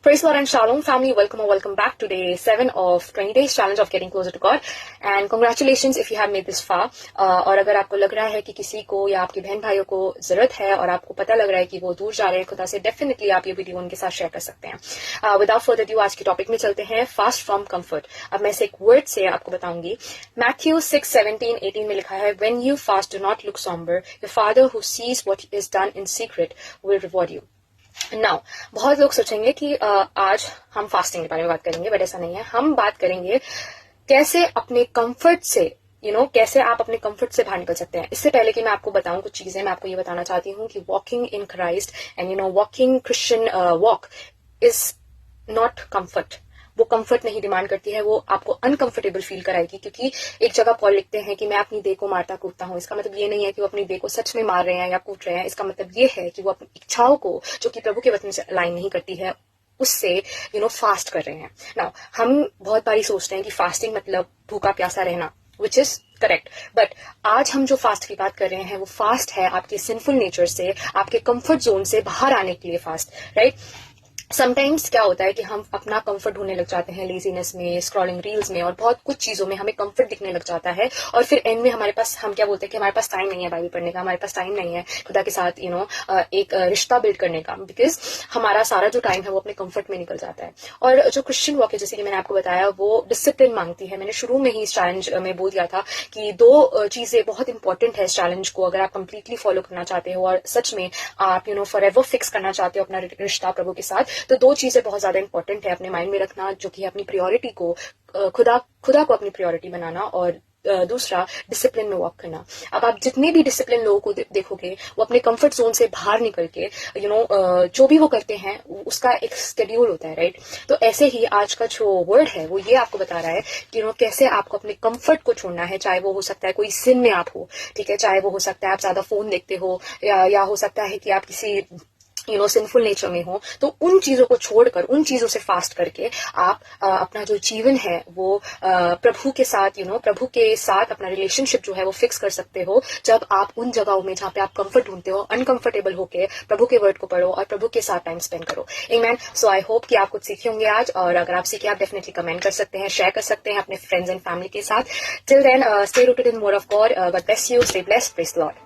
Praise Lord and Shalom family, welcome or welcome back to day 7 of 20 days challenge of getting closer to God and congratulations if you have made this far. और अगर आपको लग रहा है कि किसी को या आपके बहन भाइयों को जरूरत है और आपको पता लग रहा है कि वो दूर जा रहे हैं खुदा से, डेफिनेटली आप ये वीडियो उनके साथ शेयर कर सकते हैं. विदाउट फर्दर ड्यू आज के टॉपिक में चलते हैं, फास्ट फ्रॉम कंफर्ट. अब मैं से एक वर्ड से आपको बताऊंगी. मैथ्यू 6:17-18 में लिखा है, when you fast do not look sombre, your father who seize what is done in secret will reward you. Now बहुत लोग सोचेंगे कि आज हम फास्टिंग के बारे में बात करेंगे, बट ऐसा नहीं है. हम बात करेंगे कैसे अपने कंफर्ट से कैसे आप अपने कंफर्ट से बाहर निकल सकते हैं. इससे पहले कि मैं आपको बताऊं कुछ चीजें, मैं आपको ये बताना चाहती हूँ कि walking in Christ and walking Christian walk is not comfort. वो कंफर्ट नहीं डिमांड करती है, वो आपको अनकंफर्टेबल फील कराएगी. क्योंकि एक जगह पॉल लिखते हैं कि मैं अपनी देह को मारता कूदता हूँ. इसका मतलब ये नहीं है कि वो अपनी देह को सच में मार रहे हैं या कूट रहे हैं. इसका मतलब ये है कि वो अपनी इच्छाओं को, जो कि प्रभु के वचन से अलाइन नहीं करती है, उससे फास्ट कर रहे हैं. नाउ हम बहुत बारी सोचते हैं कि फास्टिंग मतलब भूखा प्यासा रहना, विच इज करेक्ट. बट आज हम जो फास्ट की बात कर रहे हैं वो फास्ट है आपके सिंफुल नेचर से, आपके कंफर्ट जोन से बाहर आने के लिए फास्ट, राइट. समटाइम्स क्या होता है कि हम अपना कंफर्ट ढूंढने लग जाते हैं लेजीनेस में, स्क्रॉलिंग रील्स में और बहुत कुछ चीजों में हमें कंफर्ट दिखने लग जाता है. और फिर एंड में हमारे पास, हम क्या बोलते हैं कि हमारे पास टाइम नहीं है बाइबल पढ़ने का, हमारे पास टाइम नहीं है खुदा के साथ एक रिश्ता बिल्ड करने का, बिकॉज हमारा सारा जो टाइम है वो अपने कंफर्ट में निकल जाता है. और जो क्रिश्चियन वॉक है, जैसे कि मैंने आपको बताया, वो डिसिप्लिन मांगती है. मैंने शुरू में ही इस चैलेंज में बोल दिया था कि दो चीजें बहुत इंपॉर्टेंट है इस चैलेंज को अगर आप कंप्लीटली फॉलो करना चाहते हो और सच में आप फॉर एवर फिक्स करना चाहते हो अपना रिश्ता प्रभु के साथ. तो दो चीजें बहुत ज्यादा इंपॉर्टेंट है अपने माइंड में रखना, जो कि अपनी प्रायोरिटी को, खुदा को अपनी प्रायोरिटी बनाना, और दूसरा डिसिप्लिन में वॉक करना. अब आप जितने भी डिसिप्लिन लोगों को देखोगे वो अपने कंफर्ट जोन से बाहर निकल के जो भी वो करते हैं उसका एक शेड्यूल होता है, राइट. तो ऐसे ही आज का जो वर्ड है वो ये आपको बता रहा है कि कैसे आपको अपने कंफर्ट को छोड़ना है. चाहे वो हो सकता है कोई सिन में आप हो, ठीक है, चाहे वो हो सकता है आप ज्यादा फोन देखते हो, या हो सकता है कि आप किसी सिंफुल नेचर में हो. तो उन चीजों को छोड़कर, उन चीजों से फास्ट करके आप अपना जो जीवन है वो प्रभु के साथ प्रभु के साथ अपना रिलेशनशिप जो है वो फिक्स कर सकते हो. जब आप उन जगहों में जहाँ पे आप कंफर्ट ढूंढते हो, अनकंफर्टेबल होके प्रभु के वर्ड को पढ़ो और प्रभु के साथ टाइम स्पेंड करो. आमेन. सो आई होप कि आप कुछ सीखे होंगे आज, और अगर आप सीखे आप डेफिनेटली कमेंट कर सकते हैं, शेयर कर सकते हैं अपने फ्रेंड्स एंड फैमिली के साथ. Till then stay rooted in word of God. God bless you, stay blessed. Praise the Lord.